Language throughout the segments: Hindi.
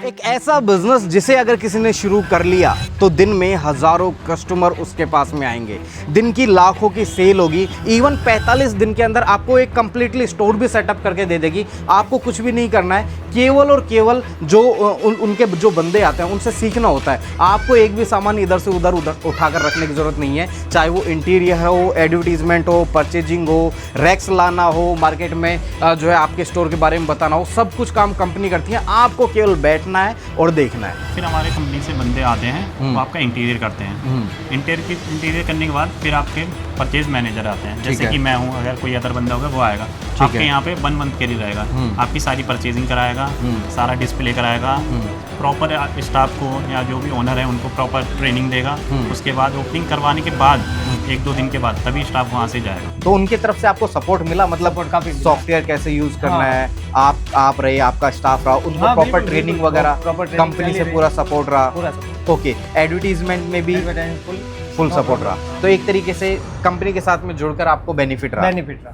एक ऐसा बिजनेस जिसे अगर किसी ने शुरू कर लिया तो दिन में हजारों कस्टमर उसके पास में आएंगे, दिन की लाखों की सेल होगी। इवन 45 दिन के अंदर आपको एक कंप्लीटली स्टोर भी सेटअप करके दे देगी। आपको कुछ भी नहीं करना है, केवल और केवल जो उनके जो बंदे आते हैं उनसे सीखना होता है। आपको एक भी सामान इधर से उधर उठाकर रखने की जरूरत नहीं है, चाहे वो इंटीरियर हो, एडवर्टीजमेंट हो, परचेजिंग हो, रैक्स लाना हो, मार्केट में जो है आपके स्टोर के बारे में बताना हो, सब कुछ काम कंपनी करती है। आपको केवल बैठना है और देखना है। फिर हमारे कंपनी से बंदे आते हैं, वो आपका इंटीरियर करते हैं। इंटीरियर करने के बाद फिर आपके परचेज मैनेजर आते हैं, जैसे कि मैं हूँ, अगर कोई अदर बंदा होगा वो आएगा आपके यहाँ पे 1 मंथ के लिए रहेगा, आपकी सारी परचेजिंग कराएगा, सारा डिस्प्ले कराएगा, प्रॉपर स्टाफ को या जो भी ओनर है उनको प्रॉपर ट्रेनिंग देगा। उसके बाद ओपनिंग करवाने के बाद 1-2 दिन के बाद तभी स्टाफ वहाँ से जाएगा। तो उनकी तरफ से आपको सपोर्ट मिला, मतलब काफी सॉफ्टवेयर कैसे यूज करना है, आप रहे, आपका स्टाफ रहा, उनको प्रॉपर ट्रेनिंग वगैरह कंपनी से पूरा सपोर्ट रहा। ओके, एडवर्टीजमेंट में भी फुल सपोर्ट रहा। तो एक तरीके से कंपनी के साथ में जुड़कर आपको बेनिफिट रहा।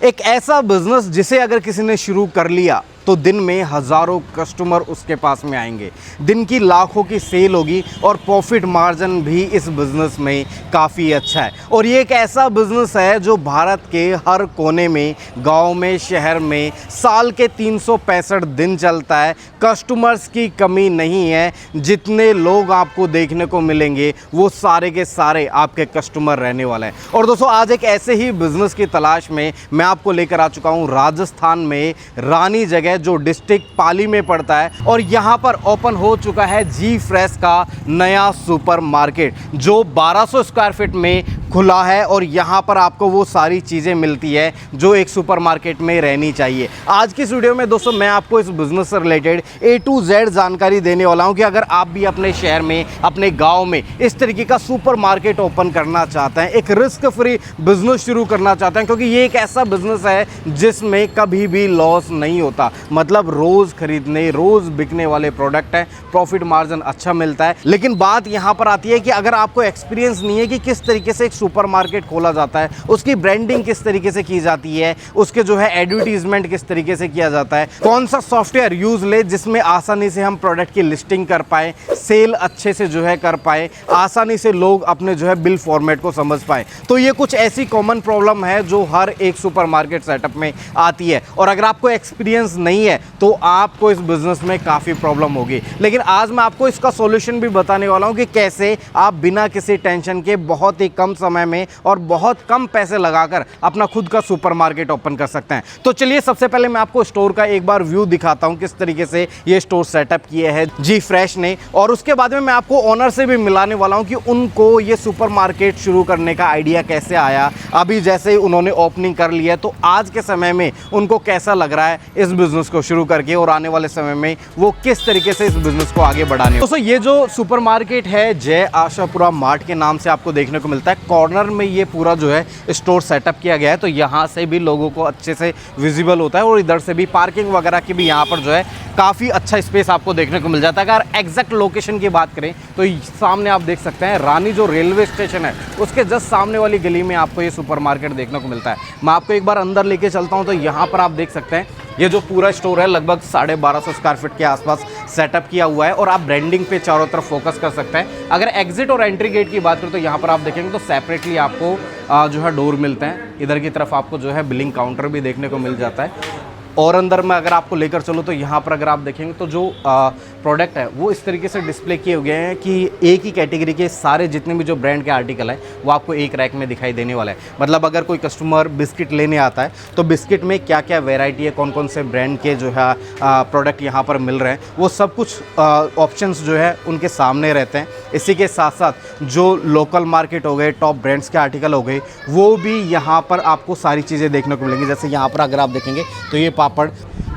एक ऐसा बिजनेस जिसे अगर किसी ने शुरू कर लिया तो दिन में हजारों कस्टमर उसके पास में आएंगे, दिन की लाखों की सेल होगी और प्रॉफिट मार्जिन भी इस बिज़नेस में काफ़ी अच्छा है। और ये एक ऐसा बिज़नेस है जो भारत के हर कोने में, गांव में, शहर में साल के 365 दिन चलता है। कस्टमर्स की कमी नहीं है। जितने लोग आपको देखने को मिलेंगे वो सारे के सारे आपके कस्टमर रहने वाले हैं। और दोस्तों, आज एक ऐसे ही बिज़नेस की तलाश में मैं आपको लेकर आ चुका हूँ राजस्थान में रानी जगह जो डिस्ट्रिक्ट पाली में पड़ता है। और यहाँ पर ओपन हो चुका है जी फ्रेश का नया सुपर मार्केट जो 1200 स्क्वायर फीट में खुला है। और यहाँ पर आपको वो सारी चीज़ें मिलती है जो एक सुपर मार्केट में रहनी चाहिए। आज की इस वीडियो में दोस्तों मैं आपको इस बिज़नेस से रिलेटेड A to Z जानकारी देने वाला हूँ कि अगर आप भी अपने शहर में, अपने गांव में इस तरीके का सुपर मार्केट ओपन करना चाहते हैं, एक रिस्क फ्री बिजनेस शुरू करना चाहते हैं, क्योंकि ये एक ऐसा बिजनेस है जिसमें कभी भी लॉस नहीं होता। मतलब रोज़ खरीदने, रोज़ बिकने वाले प्रोडक्ट हैं, प्रॉफिट मार्जिन अच्छा मिलता है। लेकिन बात यहाँ पर आती है कि अगर आपको एक्सपीरियंस नहीं है कि किस तरीके से सुपरमार्केट खोला जाता है, उसकी ब्रांडिंग किस तरीके से की जाती है, उसके जो है एडवर्टीजमेंट किस तरीके से किया जाता है, कौन सा सॉफ्टवेयर यूज ले जिसमें आसानी से हम प्रोडक्ट की लिस्टिंग कर पाए, सेल अच्छे से जो है कर पाए, आसानी से लोग अपने जो है बिल फॉर्मेट को समझ पाए। तो ये कुछ ऐसी कॉमन प्रॉब्लम है जो हर एक सुपरमार्केट सेटअप में आती है। और अगर आपको एक्सपीरियंस नहीं है तो आपको इस बिजनेस में काफ़ी प्रॉब्लम होगी। लेकिन आज मैं आपको इसका सॉल्यूशन भी बताने वाला हूँ कि कैसे आप बिना किसी टेंशन के बहुत ही कम समय में और बहुत कम पैसे लगाकर अपना खुद का सुपरमार्केट ओपन कर सकते हैं। तो चलिए सबसे पहले मैं आपको स्टोर का एक बार व्यू दिखाता हूं किस तरीके से ये स्टोर सेटअप किए है जी फ्रेश ने। और उसके बाद में मैं आपको ओनर से भी मिलाने वाला हूं कि उनको ये सुपरमार्केट शुरू करने का आइडिया कैसे आया। अभी जैसे ही उन्होंने ओपनिंग कर लिया तो आज के समय में उनको कैसा लग रहा है इस बिजनेस को शुरू करके, और आने वाले समय में वो किस तरीके से इस बिजनेस को आगे बढ़ाने। दोस्तों, ये जो सुपरमार्केट है जय आशापुरा मार्ट के नाम से आपको देखने को मिलता है। कॉर्नर में ये पूरा जो है स्टोर सेटअप किया गया है, तो यहाँ से भी लोगों को अच्छे से विजिबल होता है और इधर से भी पार्किंग वगैरह की भी यहाँ पर जो है काफ़ी अच्छा स्पेस आपको देखने को मिल जाता है। अगर एग्जैक्ट लोकेशन की बात करें तो सामने आप देख सकते हैं रानी जो रेलवे स्टेशन है उसके जस्ट सामने वाली गली में आपको ये सुपरमार्केट देखने को मिलता है। मैं आपको एक बार अंदर लेके चलता हूँ। तो यहाँ पर आप देख सकते हैं ये जो पूरा स्टोर है लगभग 1250 स्क्वायर फीट के आसपास सेटअप किया हुआ है और आप ब्रांडिंग पे चारों तरफ फोकस कर सकते हैं। अगर एग्जिट और एंट्री गेट की बात करें तो यहाँ पर आप देखेंगे तो सेपरेटली आपको जो है डोर मिलते हैं। इधर की तरफ आपको जो है बिलिंग काउंटर भी देखने को मिल जाता है। और अंदर में अगर आपको लेकर चलो तो यहाँ पर अगर आप देखेंगे तो जो प्रोडक्ट है वो इस तरीके से डिस्प्ले किए हुए हैं कि एक ही कैटेगरी के सारे जितने भी जो ब्रांड के आर्टिकल है वो आपको एक रैक में दिखाई देने वाला है। मतलब अगर कोई कस्टमर बिस्किट लेने आता है तो बिस्किट में क्या क्या वैरायटी है, कौन कौन से ब्रांड के जो है प्रोडक्ट यहाँ पर मिल रहे हैं, वो सब कुछ ऑप्शंस जो है उनके सामने रहते हैं। इसी के साथ साथ जो लोकल मार्केट हो गए, टॉप ब्रांड्स के आर्टिकल हो गए, वो भी यहाँ पर आपको सारी चीज़ें देखने को मिलेंगी। जैसे यहाँ पर अगर आप देखेंगे तो ये पापड़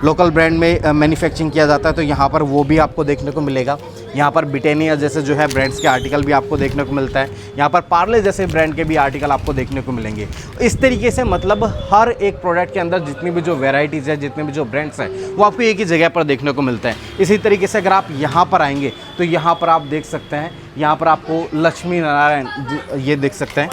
लोकल ब्रांड में मैन्युफैक्चरिंग किया जाता है, तो यहाँ पर वो भी आपको देखने को मिलेगा। यहाँ पर ब्रिटानिया जैसे जो है ब्रांड्स के आर्टिकल भी आपको देखने को मिलता है। यहाँ पर पार्ले जैसे ब्रांड के भी आर्टिकल आपको देखने को मिलेंगे। इस तरीके से मतलब हर एक प्रोडक्ट के अंदर जितनी भी जो वेराइटीज़ है, जितने भी जो ब्रांड्स हैं, वो आपको एक ही जगह पर देखने को मिलता है। इसी तरीके से अगर आप यहाँ पर आएंगे तो यहाँ पर आप देख सकते हैं, यहाँ पर आपको लक्ष्मी नारायण ये देख सकते हैं,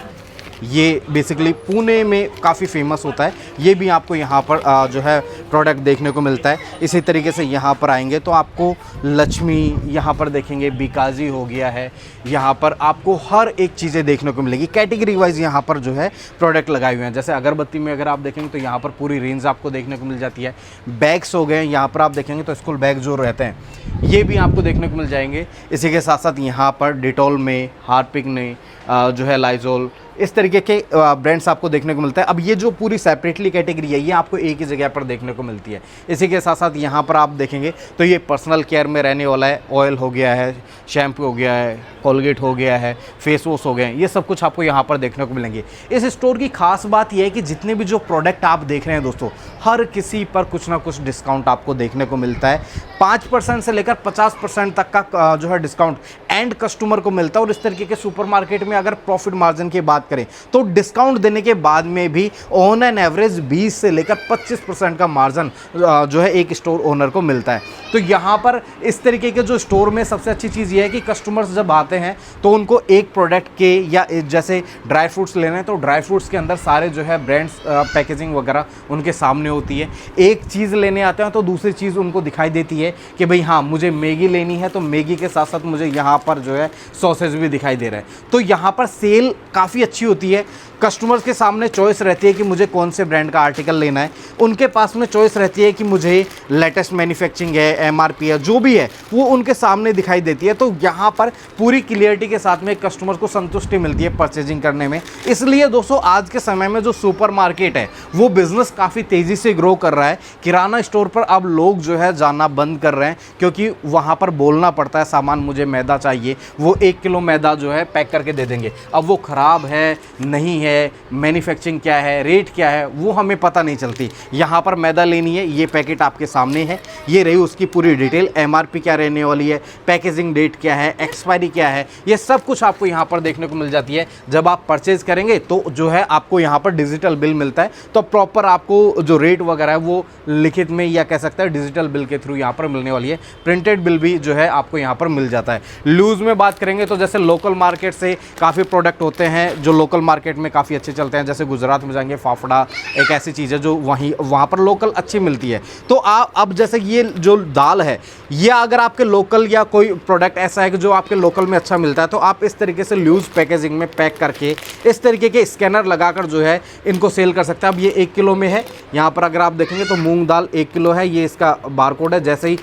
ये बेसिकली पुणे में काफ़ी फेमस होता है। ये भी आपको यहाँ पर जो है प्रोडक्ट देखने को मिलता है। इसी तरीके से यहाँ पर आएंगे तो आपको लक्ष्मी, यहाँ पर देखेंगे बीकाजी हो गया है, यहाँ पर आपको हर एक चीज़ें देखने को मिलेगी। कैटेगरी वाइज यहाँ पर जो है प्रोडक्ट लगाए हुए हैं। जैसे अगरबत्ती में अगर आप देखेंगे तो यहाँ पर पूरी रेंज आपको देखने को मिल जाती है। बैग्स हो गए, यहाँ पर आप देखेंगे तो स्कूल बैग जो रहते हैं ये भी आपको देखने को मिल जाएंगे। इसी के साथ साथ यहाँ पर डिटॉल में, हार्पिक में जो है लाइजोल, इस तरीके के ब्रांड्स आपको देखने को मिलता है। अब ये जो पूरी सेपरेटली कैटेगरी है ये आपको एक ही जगह पर देखने को मिलती है। इसी के साथ साथ यहाँ पर आप देखेंगे तो ये पर्सनल केयर में रहने वाला है। ऑयल हो गया है, शैम्पू हो गया है, कोलगेट हो गया है, फेस वॉश हो गए हैं, ये सब कुछ आपको यहाँ पर देखने को मिलेंगे। इस स्टोर की खास बात यह है कि जितने भी जो प्रोडक्ट आप देख रहे हैं दोस्तों, हर किसी पर कुछ ना कुछ डिस्काउंट आपको देखने को मिलता है। 5% से लेकर 50% तक का जो है डिस्काउंट एंड कस्टमर को मिलता है। और इस तरीके के सुपरमार्केट में अगर प्रॉफिट मार्जिन की बात करें तो डिस्काउंट देने के बाद में भी ऑन एन एवरेज 20 से लेकर 25% का मार्जिन जो है एक स्टोर ओनर को मिलता है। तो यहाँ पर इस तरीके के जो स्टोर में सबसे अच्छी चीज़ ये है कि कस्टमर्स जब आते हैं तो उनको एक प्रोडक्ट के या जैसे ड्राई फ्रूट्स लेने हैं तो ड्राई फ्रूट्स के अंदर सारे जो है ब्रांड्स पैकेजिंग वगैरह उनके सामने होती है। एक चीज़ लेने आते हैं तो दूसरी चीज़ उनको दिखाई देती है कि भाई हाँ मुझे मैगी लेनी है, तो मैगी के साथ साथ मुझे यहाँ पर जो है सॉसेज भी दिखाई दे रहा है। तो यहाँ पर सेल काफ़ी अच्छी होती है। कस्टमर्स के सामने चॉइस रहती है कि मुझे कौन से ब्रांड का आर्टिकल लेना है। उनके पास में चॉइस रहती है कि मुझे लेटेस्ट मैन्युफैक्चरिंग है, एमआरपी है, जो भी है वो उनके सामने दिखाई देती है। तो यहाँ पर पूरी क्लियरिटी के साथ में कस्टमर्स को संतुष्टि मिलती है परचेजिंग करने में। इसलिए दोस्तों आज के समय में जो सुपर मार्केट है वो बिज़नेस काफ़ी तेज़ी से ग्रो कर रहा है। किराना स्टोर पर अब लोग जो है जाना बंद कर रहे हैं क्योंकि वहाँ पर बोलना पड़ता है सामान मुझे मैदा चाहिए, वो 1 किलो मैदा जो है पैक करके दे देंगे। अब वो ख़राब है नहीं है, मैन्युफैक्चरिंग क्या है, रेट क्या है, वो हमें पता नहीं चलती। यहाँ पर मैदा लेनी है, ये पैकेट आपके सामने है, ये रही उसकी पूरी डिटेल, एमआरपी क्या रहने वाली है, पैकेजिंग डेट क्या है, एक्सपायरी क्या है, ये सब कुछ आपको यहाँ पर देखने को मिल जाती है। जब आप परचेज करेंगे तो जो है आपको यहाँ पर डिजिटल बिल मिलता है। तो प्रॉपर आपको जो रेट वगैरह है वो लिखित में या कह सकते हैं डिजिटल बिल के थ्रू यहाँ पर मिलने वाली है। प्रिंटेड बिल भी जो है आपको यहाँ पर मिल जाता है। लूज़ में बात करेंगे तो जैसे लोकल मार्केट से काफ़ी प्रोडक्ट होते हैं जो लोकल मार्केट में काफ़ी अच्छे चलते हैं। जैसे गुजरात में जाएंगे फाफड़ा एक ऐसी चीज़ है जो वहाँ पर लोकल अच्छी मिलती है। तो आप अब जैसे ये जो दाल है ये अगर आपके लोकल या कोई प्रोडक्ट ऐसा है कि जो आपके लोकल में अच्छा मिलता है तो आप इस तरीके से लूज़ पैकेजिंग में पैक करके इस तरीके के स्कैनर लगाकर जो है इनको सेल कर सकते हैं। अब ये 1 किलो में है, यहाँ पर अगर आप देखेंगे तो मूंग दाल 1 किलो है, ये इसका बारकोड है। जैसे ही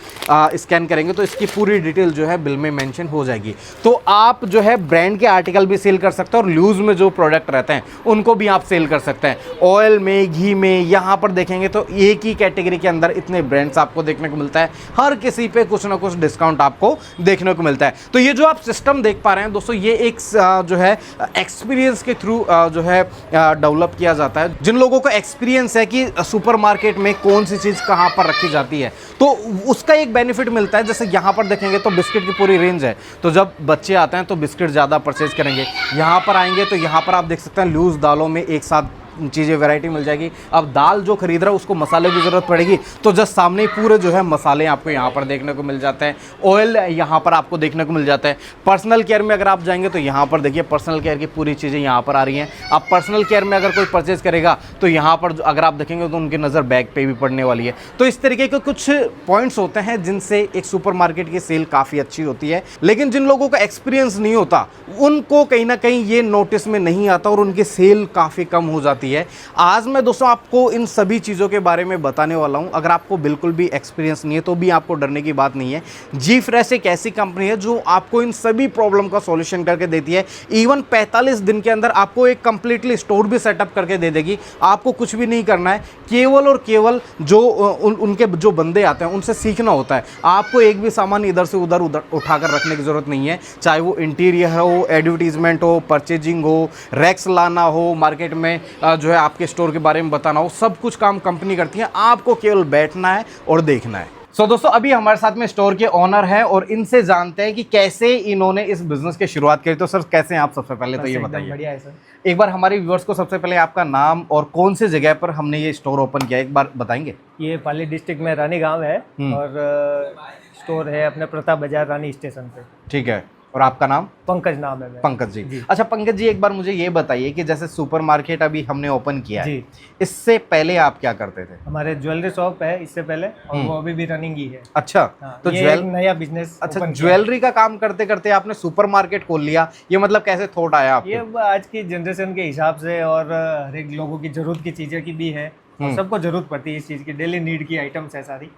स्कैन करेंगे तो इसकी पूरी डिटेल जो है बिल में मेंशन हो जाएगी। तो आप जो है ब्रांड के आर्टिकल भी सेल कर सकते हैं और लूज़ में जो प्रोडक्ट रहते हैं उनको भी आप सेल कर सकते हैं। ऑयल में, घी में, यहाँ पर देखेंगे तो एक ही कैटेगरी के अंदर इतने ब्रांड्स आपको देखने को मिलता है। हर किसी पे कुछ ना कुछ डिस्काउंट आपको देखने को मिलता है। तो ये जो आप सिस्टम देख पा रहे हैं दोस्तों, ये एक जो है एक्सपीरियंस के थ्रू जो है डेवलप किया जाता है। जिन लोगों को एक्सपीरियंस है कि सुपरमार्केट में कौन सी चीज़ कहाँ पर रखी जाती है तो उसका एक बेनिफिट मिलता है। जैसे यहाँ पर देखेंगे तो बिस्किट की पूरी रेंज है, तो जब बच्चे आते हैं तो बिस्किट ज़्यादा परचेज करेंगे। यहाँ पर आएंगे तो यहाँ पर आप देख सकते हैं लूज़ दालों में एक साथ चीज़ें वैरायटी मिल जाएगी। अब दाल जो खरीद रहा है उसको मसाले की ज़रूरत पड़ेगी तो जस्ट सामने ही पूरे जो है मसाले आपको यहाँ पर देखने को मिल जाते हैं। ऑयल यहाँ पर आपको देखने को मिल जाता है। पर्सनल केयर में अगर आप जाएंगे तो यहाँ पर देखिए पर्सनल केयर की पूरी चीज़ें यहाँ पर आ रही हैं। अब पर्सनल केयर में अगर कोई परचेज करेगा तो यहाँ पर अगर आप देखेंगे तो उनकी नज़र बैग पे भी पड़ने वाली है। तो इस तरीके के कुछ पॉइंट्स होते हैं जिनसे एक सुपरमार्केट की सेल काफ़ी अच्छी होती है। लेकिन जिन लोगों का एक्सपीरियंस नहीं होता उनको कहीं ना कहीं ये नोटिस में नहीं आता और उनकी सेल काफ़ी कम हो जाती है। आज मैं दोस्तों आपको इन सभी चीज़ों के बारे में बताने वाला हूं। अगर आपको बिल्कुल भी एक्सपीरियंस नहीं है तो भी आपको डरने की बात नहीं है। जी फ्रेश एक ऐसी कंपनी है जो आपको इन सभी प्रॉब्लम का सॉल्यूशन करके देती है। इवन 45 दिन के अंदर आपको एक कंप्लीटली स्टोर भी सेटअप करके दे देगी। आपको कुछ भी नहीं करना है, केवल और केवल जो उनके जो बंदे आते हैं उनसे सीखना होता है। आपको एक भी सामान इधर से उधर उठाकर रखने की ज़रूरत नहीं है, चाहे वो इंटीरियर हो, एडवर्टीजमेंट हो, परचेजिंग हो, रैक्स लाना हो, मार्केट में जो है आपके स्टोर के बारे में बताना हो, सब कुछ काम कंपनी करती है। आपको केवल बैठना है और देखना है। दोस्तों अभी हमारे साथ में स्टोर के ओनर हैं और इनसे जानते हैं कि कैसे इन्होंने इस बिजनेस की शुरुआत करी। तो सर कैसे हैं आप? सबसे पहले तो ये बताइए। बढ़िया है सर। एक बार हमारे व्यूअर्स को सबसे पहले आपका नाम और कौन सी जगह पर हमने ये स्टोर ओपन किया एक बार बताएंगे। ये पाली डिस्ट्रिक्ट में रानी गांव है और स्टोर है अपने प्रताप बाजार रानी स्टेशन पे। ठीक है। और आपका नाम? पंकज नाम है मेरा। पंकज जी। अच्छा पंकज जी, एक बार मुझे ये बताइए कि जैसे सुपरमार्केट अभी हमने ओपन किया है, इससे पहले आप क्या करते थे? हमारे ज्वेलरी शॉप है इससे पहले, और वो अभी भी रनिंग ही है। अच्छा, तो ये एक नया बिजनेस। अच्छा, ज्वेलरी का काम करते करते आपने सुपरमार्केट खोल लिया, ये मतलब कैसे थॉट आया आपको? ये आज की जनरेशन के हिसाब से और हर एक लोगों की जरूरत की चीजें की भी है, और सबको जरूरत पड़ती है इस चीज की, डेली नीड की आइटम्स है सारी।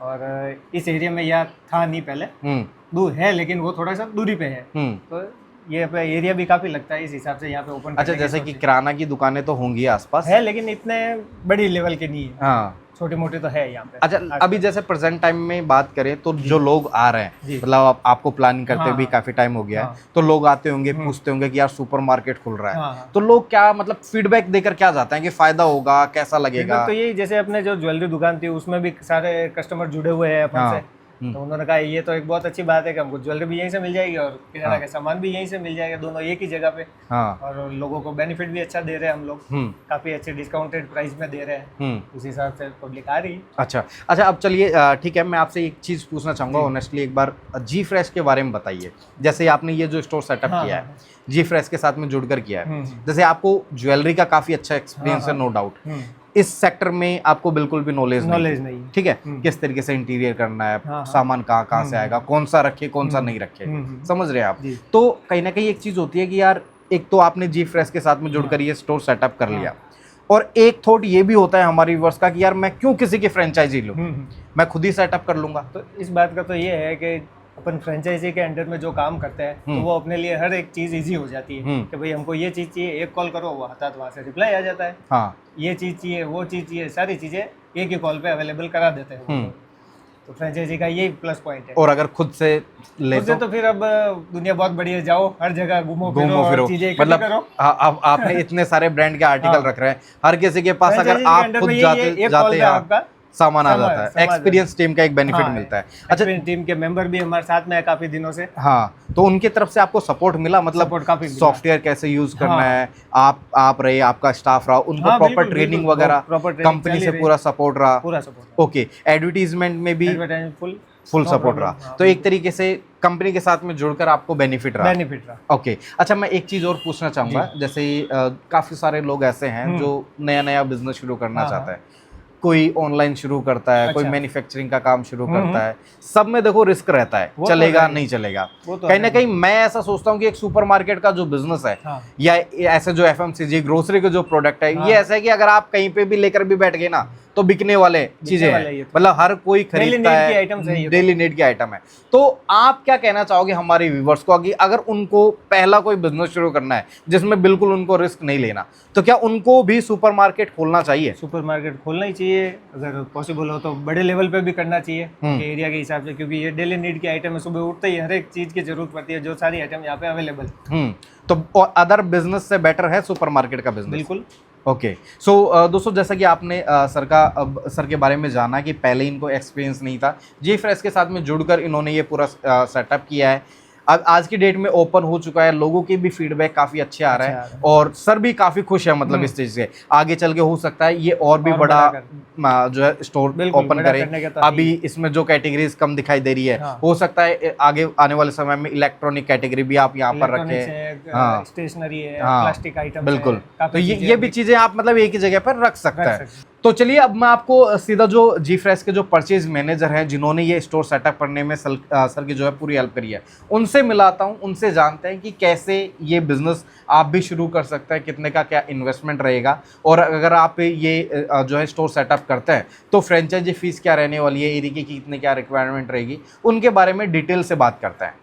और इस एरिया में यह था नहीं पहले, दूर है लेकिन वो थोड़ा सा दूरी पे है, तो ये पे एरिया भी काफी लगता है, इस हिसाब से यहाँ पे ओपन। अच्छा, जैसे कि किराना की दुकानें तो होंगी आसपास? है लेकिन इतने बड़ी लेवल के नहीं है। हाँ, छोटे मोटे तो है यहाँ पे। अच्छा, अभी जैसे प्रेजेंट टाइम में बात करें तो जो लोग आ रहे हैं, मतलब आपको प्लानिंग करते भी काफी टाइम हो गया है, तो लोग आते होंगे, पूछते होंगे कि यार सुपरमार्केट खुल रहा है, तो लोग क्या मतलब फीडबैक देकर क्या जाते हैं कि फायदा होगा, कैसा लगेगा? तो यही, जैसे अपने जो ज्वेलरी दुकान थी उसमें भी सारे कस्टमर जुड़े हुए हैं अपन से, तो उन्होंने कहा ये तो एक बहुत अच्छी बात है कि हमको ज्वेलरी भी यहीं से मिल जाएगी और किराना का सामान भी यहीं से मिल जाएगा, दोनों एक ही जगह पे। और लोगों को बेनिफिट भी अच्छा दे रहे हैं हम लोग, काफी अच्छे डिस्काउंटेड प्राइस में दे रहे हैं, उस हिसाब से पब्लिक आ रही है। अच्छा अच्छा, अब चलिए ठीक है, मैं आपसे एक चीज़ पूछना चाहूँगा ऑनेस्टली, एक बार जी फ्रेश के बारे में बताइए। जैसे आपने ये जो स्टोर सेटअप किया है, जी फ्रेश के साथ में जुड़कर किया है, जैसे आपको ज्वेलरी का काफ़ी अच्छा एक्सपीरियंस है, नो डाउट। इस सेक्टर में आपको बिल्कुल भी नॉलेज नहीं, ठीक है, किस तरीके से इंटीरियर करना है, सामान कहाँ से आएगा, कौन सा रखे कौन सा नहीं रखे, समझ रहे हैं आप? तो कहीं ना कहीं एक चीज़ होती है कि यार एक तो आपने जी फ्रेश के साथ में जुड़कर ये स्टोर सेटअप कर लिया, और एक थॉट ये भी होता है हमारी व्यूअर्स का कि यार मैं क्यों किसी की फ्रेंचाइजी लूँ, मैं खुद ही सेटअप कर लूंगा। तो इस बात का तो ये है कि अपन फ्रेंचाइजी के अंडर में जो काम करते हैं तो वो अपने लिए हर एक चीज इजी हो जाती है कि भाई हमको ये चीज चाहिए, एक कॉल करो, वो आता है तो वहाँ से रिप्लाई आ जाता है। हाँ, ये चीज चाहिए, वो चीज चाहिए, सारी चीजें एक ही कॉल पे अवेलेबल करा देते हैं। तो फ्रेंचाइजी का ये प्लस पॉइंट है। और अगर खुद से ले तो फिर अब दुनिया बहुत बड़ी है, जाओ हर जगह घूमो फिरो, चीजें मतलब करो। आपने इतने सारे ब्रांड के आर्टिकल रख रहे हैं, हर किसी के पास अगर आप खुद जाते आपका सामान आ जाता है, एक्सपीरियंस टीम का एक बेनिफिट मिलता है। अच्छा, टीम के मेंबर भी हमारे साथ में है काफी दिनों से। हाँ, तो उनकी तरफ से आपको सपोर्ट मिला, मतलब सॉफ्टवेयर कैसे यूज करना है, आप रहे, आपका स्टाफ रहा, उनको प्रॉपर ट्रेनिंग वगैरह, कंपनी से पूरा सपोर्ट रहा। ओके, एडवर्टीजमेंट में भी फुल सपोर्ट रहा, तो एक तरीके से कंपनी के साथ में जुड़कर आपको बेनिफिट रहा। ओके, अच्छा, मैं एक चीज और पूछना चाहूंगा, जैसे काफी सारे लोग ऐसे हैं जो नया बिजनेस शुरू करना चाहते हैं, कोई ऑनलाइन शुरू करता है, कोई मैन्युफैक्चरिंग का काम शुरू करता है, सब में देखो रिस्क रहता है, चलेगा नहीं चलेगा। कहीं ना कहीं मैं ऐसा सोचता हूँ कि एक सुपरमार्केट का जो बिजनेस है, या ऐसे जो FMCG ग्रोसरी के जो प्रोडक्ट है, ये ऐसा है कि अगर आप कहीं पे भी लेकर भी बैठ गए ना तो बिकने वाले चीजें हैं, मतलब हर कोई खरीदता है, डेली नीड की आइटम है। तो आप क्या कहना चाहोगे हमारे व्यूवर्स को कि अगर उनको पहला कोई बिजनेस शुरू करना है जिसमें बिल्कुल उनको रिस्क नहीं लेना, तो क्या उनको भी सुपरमार्केट खोलना चाहिए? सुपरमार्केट खोलना ही चाहिए, अगर पॉसिबल हो तो बड़े लेवल पे भी करना चाहिए एरिया के हिसाब से, क्योंकि ये डेली नीड की आइटम है, सुबह उठते ही हर एक चीज की जरूरत पड़ती है, जो सारी आइटम यहाँ पे अवेलेबल। तो अदर बिजनेस से बेटर है सुपरमार्केट का बिजनेस? बिल्कुल। ओके, सो दोस्तों, जैसा कि आपने सर के बारे में जाना कि पहले इनको एक्सपीरियंस नहीं था, जी फ्रेश के साथ में जुड़कर इन्होंने ये पूरा सेटअप किया है। अब आज की डेट में ओपन हो चुका है, लोगों के भी फीडबैक काफी अच्छे आ रहे हैं, और सर भी काफी खुश है, मतलब इस चीज से आगे चल के हो सकता है ये और भी बड़ा जो है स्टोर ओपन करे। अभी इसमें जो कैटेगरीज कम दिखाई दे रही है, हो सकता है आगे आने वाले समय में इलेक्ट्रॉनिक कैटेगरी भी आप यहाँ पर रखें, स्टेशनरी है, प्लास्टिक आइटम, बिल्कुल, तो ये भी चीजें आप मतलब एक ही जगह पर रख सकते हैं। तो चलिए, अब मैं आपको सीधा जो जी फ्रेश के जो परचेज मैनेजर हैं जिन्होंने ये स्टोर सेटअप करने में सर की जो है पूरी हेल्प करी है, उनसे मिलाता हूँ, उनसे जानते हैं कि कैसे ये बिजनेस आप भी शुरू कर सकते हैं, कितने का क्या इन्वेस्टमेंट रहेगा, और अगर आप ये जो है स्टोर सेटअप करते हैं तो फ्रेंचाइजी फीस क्या रहने वाली है, एरिया की कितने क्या रिक्वायरमेंट रहेगी, उनके बारे में डिटेल से बात करते हैं।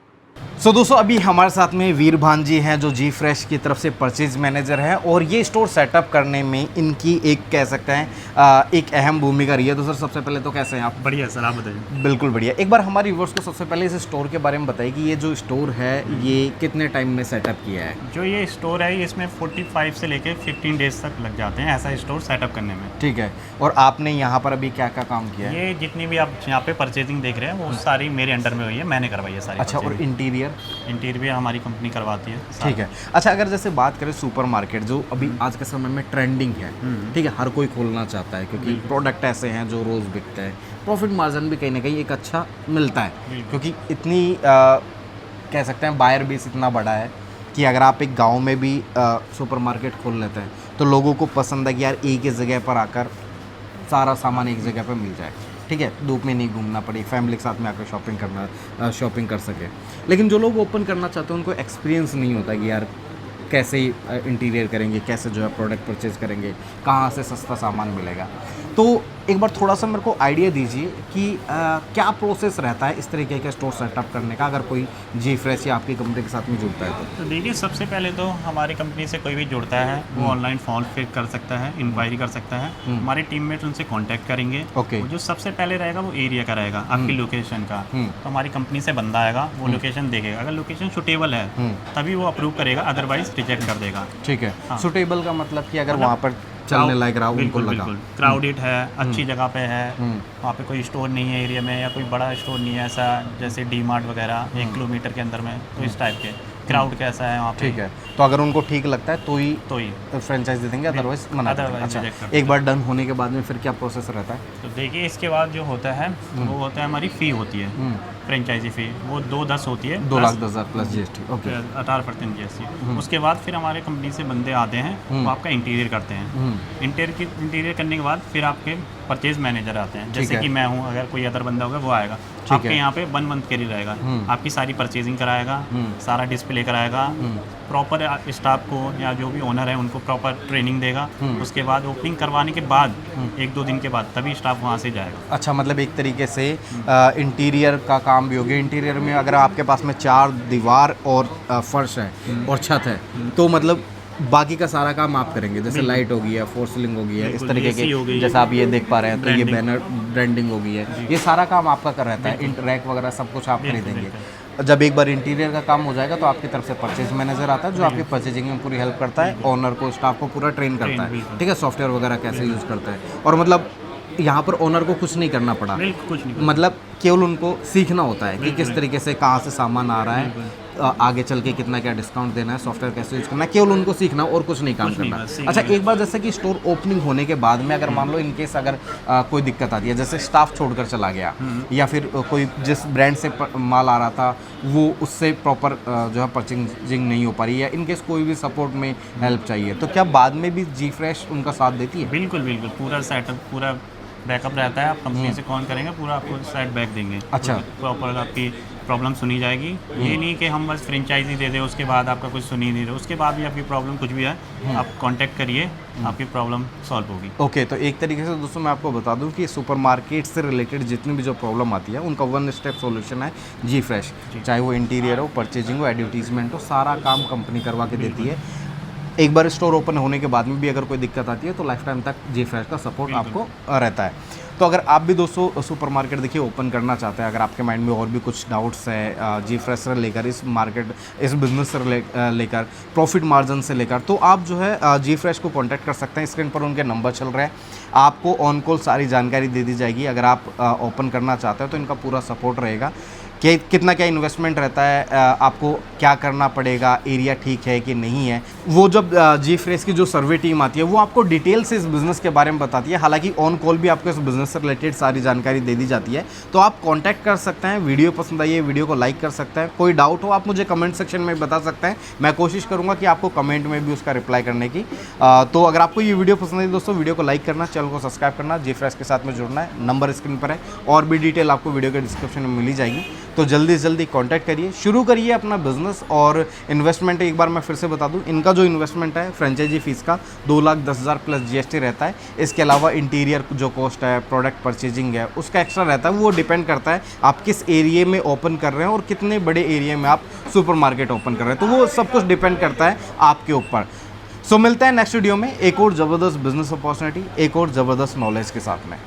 सो दोस्तों, अभी हमारे साथ में वीरभान जी हैं जो जी फ्रेश की तरफ से परचेज मैनेजर हैं, और ये स्टोर सेटअप करने में इनकी एक कह सकते हैं एक अहम भूमिका रही है। तो सर, सबसे पहले तो कैसे हैं आप? बढ़िया सर, आप बताइए। बिल्कुल बढ़िया। एक बार हमारे व्यूअर्स को सबसे पहले इस स्टोर के बारे में बताइए कि ये जो स्टोर है ये कितने टाइम में सेटअप किया है? जो ये स्टोर है इसमें 45 से लेकर 15 डेज तक लग जाते हैं ऐसा स्टोर सेटअप करने में। ठीक है, और आपने यहाँ पर अभी क्या क्या काम किया है? ये जितनी भी आप यहाँ पे परचेजिंग देख रहे हैं वो सारी मेरे अंडर में हुई है, मैंने करवाई है सारी। अच्छा, और इंटीरियर भी हमारी कंपनी करवाती है। ठीक है। अच्छा, अगर जैसे बात करें सुपरमार्केट जो अभी आज के समय में ट्रेंडिंग है, ठीक है, हर कोई खोलना चाहता है क्योंकि प्रोडक्ट ऐसे हैं जो रोज़ बिकते हैं, प्रॉफिट मार्जिन भी कहीं ना कहीं एक अच्छा मिलता है, क्योंकि इतनी कह सकते हैं बायर बेस इतना बड़ा है कि अगर आप एक गांव में भी सुपरमार्केट खोल लेते हैं तो लोगों को पसंद है कि यार एक ही जगह पर आकर सारा सामान एक जगह पर मिल जाए, ठीक है, धूप में नहीं घूमना पड़े, फैमिली के साथ में आकर शॉपिंग कर सके। लेकिन जो लोग ओपन करना चाहते हैं उनको एक्सपीरियंस नहीं होता कि यार कैसे इंटीरियर करेंगे, कैसे जो है प्रोडक्ट परचेज़ करेंगे, कहाँ से सस्ता सामान मिलेगा। तो एक बार थोड़ा सा मेरे को आइडिया दीजिए कि क्या प्रोसेस रहता है इस तरीके का स्टोर सेटअप करने का अगर कोई जी फ्रेश या आपकी कंपनी के साथ में जुड़ता है तो देखिए, सबसे पहले तो हमारी कंपनी से कोई भी जुड़ता है वो ऑनलाइन फॉर्म फिल कर सकता है, इंक्वायरी कर सकता है, हमारे टीममेट उनसे कांटेक्ट करेंगे। ओके। जो सबसे पहले रहेगा वो एरिया का रहेगा, आपकी लोकेशन का। तो हमारी कंपनी से बंदा आएगा, वो लोकेशन देखेगा, अगर लोकेशन सुटेबल है तभी वो अप्रूव करेगा, अदरवाइज रिजेक्ट कर देगा। ठीक है। सुटेबल का मतलब कि अगर वहाँ पर चलने लायक रहा उनको लगा, क्राउडेड है, अच्छी जगह पे है, वहाँ पे कोई स्टोर नहीं है एरिया में, या कोई बड़ा स्टोर नहीं है ऐसा जैसे डी मार्ट वगैरह 1 किलोमीटर के अंदर में, तो इस टाइप के क्राउड कैसा है वहाँ पे। ठीक है। तो अगर उनको ठीक लगता है तो ही फ्रेंचाइज दे देंगे, अदरवाइज मना कर देंगे। अच्छा, एक बार डन होने के बाद में फिर क्या प्रोसेस रहता है? तो देखिए, इसके बाद जो होता है वो होता है हमारी फ़ी होती है, फ्रेंचाइजी फ़ी, वो 2,10 होती है, 2,10,000 प्लस जीएसटी। ओके। 18% जीएसटी। उसके बाद फिर हमारे कंपनी से बंदे आते हैं, वो आपका इंटीरियर करते हैं। इंटीरियर करने के बाद फिर आपके परचेज मैनेजर आते हैं, जैसे कि मैं हूँ, अगर कोई अदर बंदा होगा वो आएगा, आपके यहाँ पे 1 मंथ के लिए रहेगा, आपकी सारी परचेजिंग कराएगा, सारा डिस्प्ले कराएगा, प्रॉपर स्टाफ को या जो भी ओनर है उनको प्रॉपर ट्रेनिंग देगा। उसके बाद ओपनिंग करवाने के बाद 1-2 दिन के बाद तभी स्टाफ वहाँ से जाएगा। अच्छा, मतलब एक तरीके से इंटीरियर का काम भी हो गया। इंटीरियर में अगर आपके पास में 4 दीवार और फर्श है और छत है तो मतलब बाकी का सारा काम आप करेंगे, जैसे लाइट होगी है, फोर सीलिंग होगी है, इस तरीके के, जैसा आप ये देख पा रहे हैं, तो ये बैनर ब्रांडिंग होगी है, ये सारा काम आपका कर रहता है। रैक वगैरह सब कुछ आप खरीदेंगे। जब एक बार इंटीरियर का काम हो जाएगा तो आपकी तरफ से परचेज मैनेजर आता है जो आपकी परचेजिंग में पूरी हेल्प करता है, ओनर को, स्टाफ को पूरा ट्रेन करता है, ठीक है, सॉफ्टवेयर वगैरह कैसे यूज़ करता है। और मतलब यहाँ पर ओनर को कुछ नहीं करना पड़ा, कुछ नहीं, मतलब केवल उनको सीखना होता है कि किस तरीके से कहाँ से सामान आ रहा है, आगे चल के कितना क्या डिस्काउंट देना है, सॉफ्टवेयर कैसे यूज़ करना है, केवल उनको सीखना और कुछ नहीं काम करना। अच्छा, एक बार जैसे कि स्टोर ओपनिंग होने के बाद में अगर मान लो इनकेस अगर कोई दिक्कत आती है, जैसे स्टाफ छोड़कर चला गया या फिर कोई जिस ब्रांड से माल आ रहा था वो उससे प्रॉपर जो है परचेजिंग नहीं हो पा रही है, इनकेस कोई भी सपोर्ट में हेल्प चाहिए, तो क्या बाद में भी जी फ्रेश उनका साथ देती है? बिल्कुल बिल्कुल, पूरा सेटअप, पूरा बैकअप रहता है। आप कंपनी से कॉल करेंगे, पूरा आपको साइड बैक देंगे। अच्छा, प्रॉपर आपकी प्रॉब्लम सुनी जाएगी। ये नहीं कि हम बस फ्रेंचाइजी दे दें उसके बाद आपका कुछ सुनी नहीं रहे, उसके बाद भी आपकी प्रॉब्लम कुछ भी है आप कांटेक्ट करिए, आपकी प्रॉब्लम सॉल्व होगी। ओके, तो एक तरीके से दोस्तों मैं आपको बता दूं कि सुपरमार्केट से रिलेटेड जितनी भी जो प्रॉब्लम आती है उनका 1 स्टेप सॉल्यूशन है जी फ्रेश। चाहे वो इंटीरियर हो, परचेजिंग हो, एडवर्टीजमेंट हो, सारा काम कंपनी करवा के देती है। एक बार स्टोर ओपन होने के बाद में भी अगर कोई दिक्कत आती है तो लाइफ टाइम तक जी फ्रेश का सपोर्ट आपको रहता है। तो अगर आप भी दोस्तों सुपरमार्केट देखिए ओपन करना चाहते हैं, अगर आपके माइंड में और भी कुछ डाउट्स है जी फ्रेश से लेकर, इस मार्केट, इस बिज़नेस से लेकर, प्रॉफिट मार्जिन से लेकर, तो आप जो है जी फ्रेश को कांटेक्ट कर सकते हैं। स्क्रीन पर उनके नंबर चल रहे हैं, आपको ऑन कॉल सारी जानकारी दे दी जाएगी। अगर आप ओपन करना चाहते हैं तो इनका पूरा सपोर्ट रहेगा कि कितना क्या इन्वेस्टमेंट रहता है, आपको क्या करना पड़ेगा, एरिया ठीक है कि नहीं है। वो जब जी फ्रेश की जो सर्वे टीम आती है वो आपको डिटेल से इस बिज़नेस के बारे में बताती है। हालांकि ऑन कॉल भी आपको इस बिज़नेस से रिलेटेड सारी जानकारी दे दी जाती है, तो आप कांटेक्ट कर सकते हैं। वीडियो पसंद आई है, वीडियो को लाइक कर सकते हैं। कोई डाउट हो आप मुझे कमेंट सेक्शन में बता सकते हैं, मैं कोशिश करूँगा कि आपको कमेंट में भी उसका रिप्लाई करने की। तो अगर आपको ये वीडियो पसंद आई दोस्तों, वीडियो को लाइक करना, चैनल को सब्सक्राइब करना, जी फ्रेश के साथ में जुड़ना है। नंबर स्क्रीन पर है, और भी डिटेल आपको वीडियो के डिस्क्रिप्शन में मिली जाएगी। तो जल्दी से जल्दी कांटेक्ट करिए, शुरू करिए अपना बिजनेस। और इन्वेस्टमेंट एक बार मैं फिर से बता दूं, इनका जो इन्वेस्टमेंट है फ्रेंचाइजी फीस का 2,10,000 प्लस जीएसटी रहता है। इसके अलावा इंटीरियर जो कॉस्ट है, प्रोडक्ट परचेजिंग है, उसका एक्स्ट्रा रहता है। वो डिपेंड करता है आप किस एरिया में ओपन कर रहे हैं और कितने बड़े एरिया में आप सुपरमार्केट ओपन कर रहे हैं, तो वो सब कुछ डिपेंड करता है आपके ऊपर। सो मिलते हैं नेक्स्ट वीडियो में एक और ज़बरदस्त बिजनेस अपॉर्चुनिटी, एक और ज़बरदस्त नॉलेज के साथ में।